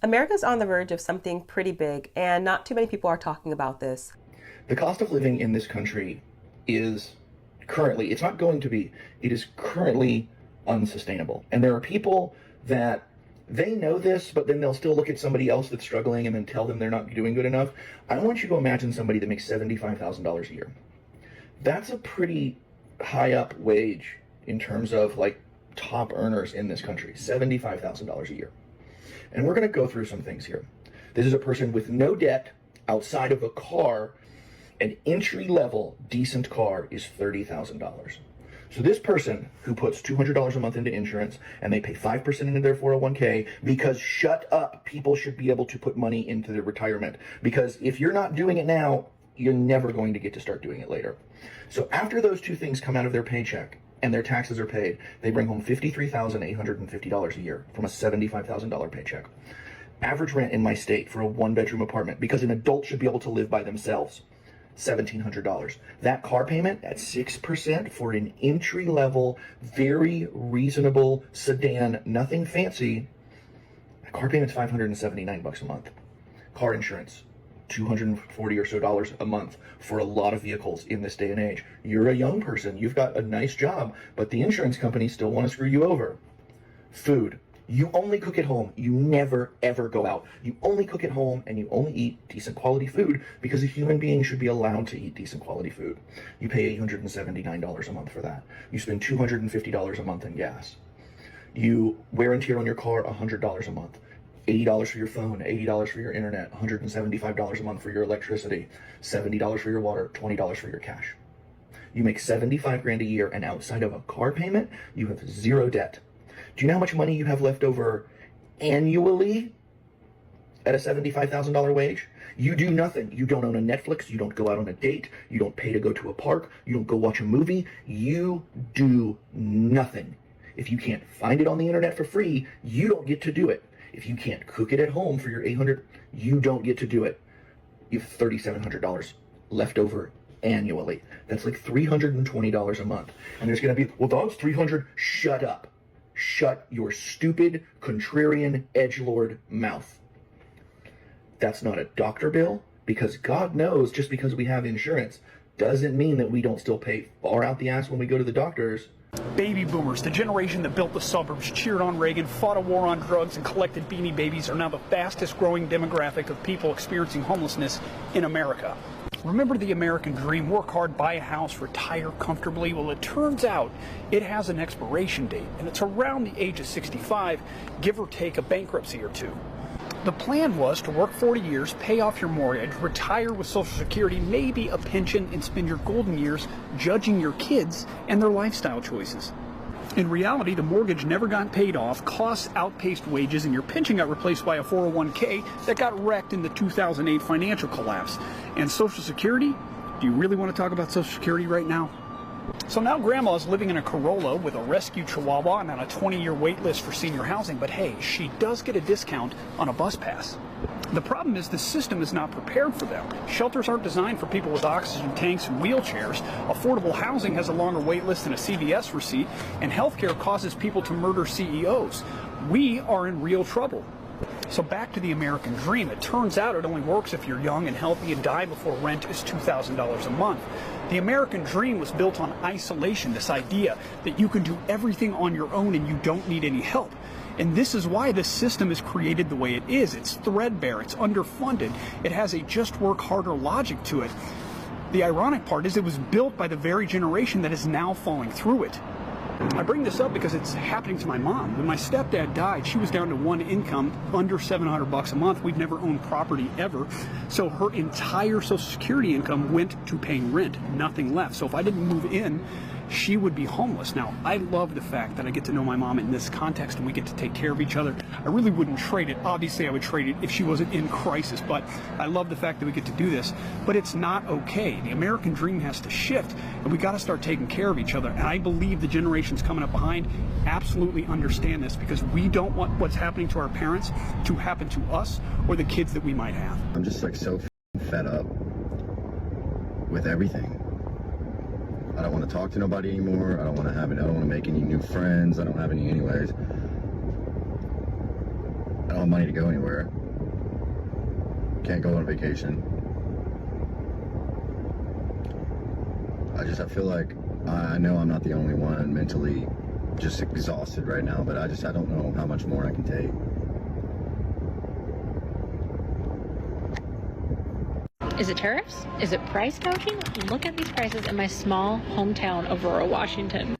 America's on the verge of something pretty big, and not too many people are talking about this. The cost of living in this country is currently, it's not going to be, it is currently unsustainable. And there are people that they know this, but then they'll still look at somebody else that's struggling and then tell them they're not doing good enough. I want you to imagine somebody that makes $75,000 a year. That's a pretty high up wage in terms of like top earners in this country, $75,000 a year. And we're going to go through some things here. This is a person with no debt outside of a car. An entry-level decent car is $30,000. So this person who puts $200 a month into insurance and they pay 5% into their 401k because shut up, people should be able to put money into their retirement. Because if you're not doing it now, you're never going to get to start doing it later. So after those two things come out of their paycheck and their taxes are paid, they bring home $53,850 a year from a $75,000 paycheck. Average rent in my state for a one-bedroom apartment, because an adult should be able to live by themselves, $1,700. That car payment at 6% for an entry-level, very reasonable sedan, nothing fancy, that car payment's $579 a month. Car insurance, $240 or so a month for a lot of vehicles in this day and age. You're a young person, you've got a nice job, but the insurance companies still want to screw you over. Food. You only cook at home. You never, ever go out. You only cook at home and you only eat decent quality food because a human being should be allowed to eat decent quality food. You pay $879 a month for that. You spend $250 a month in gas. You wear and tear on your car $100 a month. $80 for your phone, $80 for your internet, $175 a month for your electricity, $70 for your water, $20 for your cash. You make 75 grand a year, and outside of a car payment, you have zero debt. Do you know how much money you have left over annually at a $75,000 wage? You do nothing. You don't own a Netflix. You don't go out on a date. You don't pay to go to a park. You don't go watch a movie. You do nothing. If you can't find it on the internet for free, you don't get to do it. If you can't cook it at home for your $800, you don't get to do it. You have $3,700 left over annually. That's like $320 a month. And there's going to be, well, dog's $300. Shut up. Shut your stupid, contrarian, edgelord mouth. That's not a doctor bill, because God knows just because we have insurance doesn't mean that we don't still pay far out the ass when we go to the doctors. Baby boomers, the generation that built the suburbs, cheered on Reagan, fought a war on drugs, and collected Beanie Babies, are now the fastest growing demographic of people experiencing homelessness in America. Remember the American dream: work hard, buy a house, retire comfortably? Well, it turns out it has an expiration date, and it's around the age of 65, give or take a bankruptcy or two. The plan was to work 40 years, pay off your mortgage, retire with Social Security, maybe a pension, and spend your golden years judging your kids and their lifestyle choices. In reality, the mortgage never got paid off, costs outpaced wages, and your pension got replaced by a 401k that got wrecked in the 2008 financial collapse. And Social Security? Do you really want to talk about Social Security right now? So now Grandma is living in a Corolla with a rescue Chihuahua and on a 20-year wait list for senior housing, but hey, she does get a discount on a bus pass. The problem is the system is not prepared for them. Shelters aren't designed for people with oxygen tanks and wheelchairs. Affordable housing has a longer wait list than a CVS receipt, and healthcare causes people to murder CEOs. We are in real trouble. So back to the American dream. It turns out it only works if you're young and healthy and die before rent is $2,000 a month. The American dream was built on isolation, this idea that you can do everything on your own and you don't need any help. And this is why the system is created the way it is. It's threadbare, it's underfunded, it has a just work harder logic to it. The ironic part is it was built by the very generation that is now falling through it. I bring this up because it's happening to my mom. When my stepdad died, she was down to one income, under $700 a month. We'd never owned property ever. So her entire Social Security income went to paying rent, nothing left. So if I didn't move in, she would be homeless. Now, I love the fact that I get to know my mom in this context and we get to take care of each other. I really wouldn't trade it. Obviously, I would trade it if she wasn't in crisis, but I love the fact that we get to do this. But it's not okay. The American dream has to shift, and we got to start taking care of each other. And I believe the generations coming up behind absolutely understand this, because we don't want what's happening to our parents to happen to us or the kids that we might have. I'm just like so fed up with everything. I don't want to talk to nobody anymore. I don't want to make any new friends. I don't have any anyways. I don't have money to go anywhere. Can't go on vacation. I feel like I know I'm not the only one mentally just exhausted right now, but I don't know how much more I can take. Is it tariffs? Is it price gouging? Look at these prices in my small hometown of Aurora, Washington.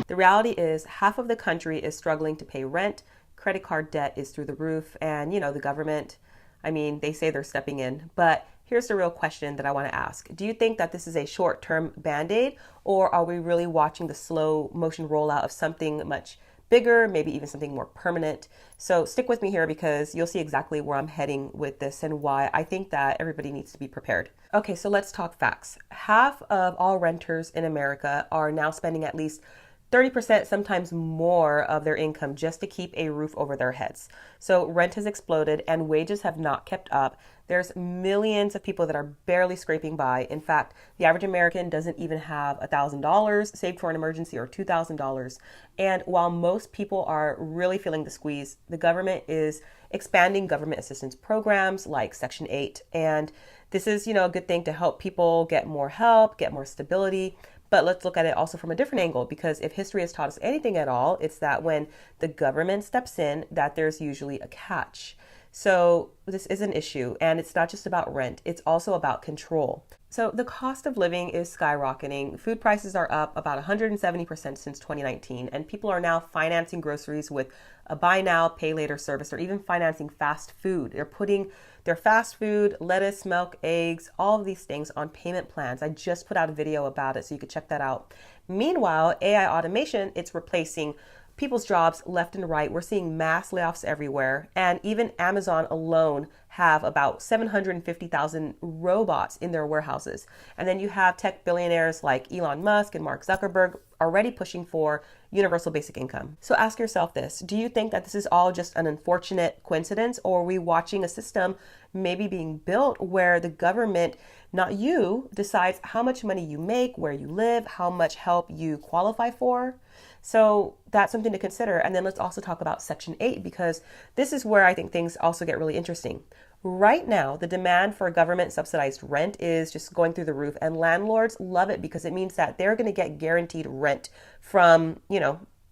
The reality is half of the country is struggling to pay rent. Credit card debt is through the roof. And, the government, they say they're stepping in. But here's the real question that I want to ask. Do you think that this is a short-term Band-Aid, or are we really watching the slow motion rollout of something much bigger, maybe even something more permanent? So stick with me here because you'll see exactly where I'm heading with this and why I think that everybody needs to be prepared. Okay, so let's talk facts. Half of all renters in America are now spending at least 30%, sometimes more of their income just to keep a roof over their heads. So rent has exploded and wages have not kept up. There's millions of people that are barely scraping by. In fact, the average American doesn't even have $1,000 saved for an emergency or $2,000. And while most people are really feeling the squeeze, the government is expanding government assistance programs like Section 8. And this is, a good thing to help people get more help, get more stability. But let's look at it also from a different angle, because if history has taught us anything at all, it's that when the government steps in, that there's usually a catch. So this is an issue, and it's not just about rent, it's also about control. So the cost of living is skyrocketing. Food prices are up about 170% since 2019, and people are now financing groceries with a buy now, pay later service, or even financing fast food. They're putting their fast food, lettuce, milk, eggs, all of these things on payment plans. I just put out a video about it, so you could check that out. Meanwhile, AI automation, it's replacing people's jobs left and right. We're seeing mass layoffs everywhere. And even Amazon alone have about 750,000 robots in their warehouses. And then you have tech billionaires like Elon Musk and Mark Zuckerberg already pushing for universal basic income. So ask yourself this: do you think that this is all just an unfortunate coincidence, or are we watching a system maybe being built where the government, not you, decides how much money you make, where you live, how much help you qualify for? So that's something to consider. And then let's also talk about Section 8, because this is where I think things also get really interesting. Right now, the demand for government subsidized rent is just going through the roof, and landlords love it because it means that they're going to get guaranteed rent from,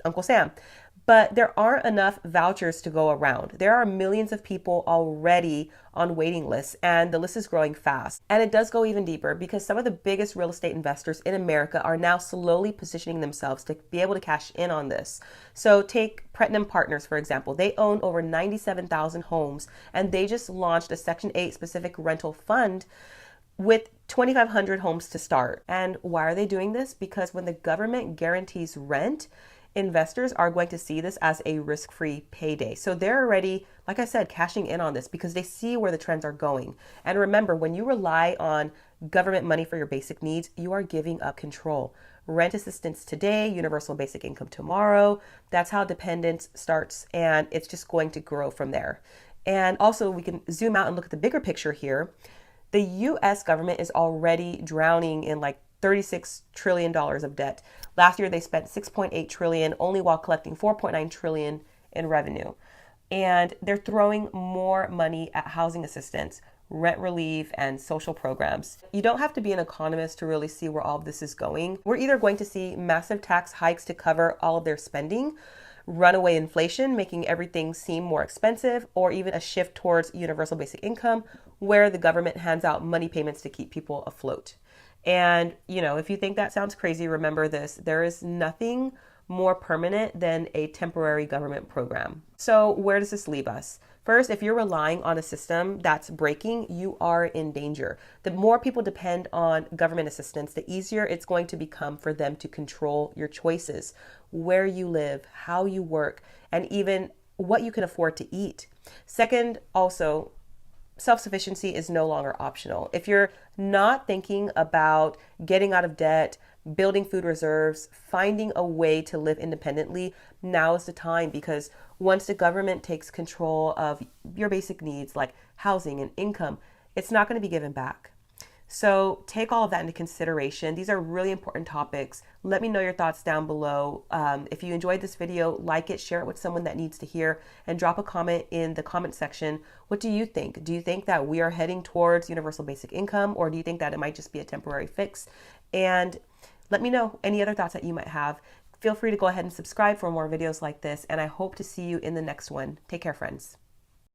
Uncle Sam. But there aren't enough vouchers to go around. There are millions of people already on waiting lists, and the list is growing fast. And it does go even deeper because some of the biggest real estate investors in America are now slowly positioning themselves to be able to cash in on this. So take Preparedness Partners, for example. They own over 97,000 homes, and they just launched a Section 8 specific rental fund with 2,500 homes to start. And why are they doing this? Because when the government guarantees rent, investors are going to see this as a risk-free payday. So they're already, like I said, cashing in on this because they see where the trends are going. And remember, when you rely on government money for your basic needs, you are giving up control. Rent assistance today, universal basic income tomorrow. That's how dependence starts, and it's just going to grow from there. And also, we can zoom out and look at the bigger picture here. The US government is already drowning in like $36 trillion of debt. Last year, they spent $6.8 trillion only while collecting $4.9 trillion in revenue. And they're throwing more money at housing assistance, rent relief, and social programs. You don't have to be an economist to really see where all of this is going. We're either going to see massive tax hikes to cover all of their spending, runaway inflation, making everything seem more expensive, or even a shift towards universal basic income, where the government hands out money payments to keep people afloat. And, if you think that sounds crazy, remember this: there is nothing more permanent than a temporary government program. So, where does this leave us? First, if you're relying on a system that's breaking, you are in danger. The more people depend on government assistance, the easier it's going to become for them to control your choices, where you live, how you work, and even what you can afford to eat. Second, also, self-sufficiency is no longer optional. If you're not thinking about getting out of debt, building food reserves, finding a way to live independently, now is the time, because once the government takes control of your basic needs like housing and income, it's not going to be given back. So take all of that into consideration. These are really important topics. Let me know your thoughts down below. If you enjoyed this video, like it, share it with someone that needs to hear, and drop a comment in the comment section. What do you think? Do you think that we are heading towards universal basic income, or do you think that it might just be a temporary fix? And let me know any other thoughts that you might have. Feel free to go ahead and subscribe for more videos like this, and I hope to see you in the next one. Take care, friends.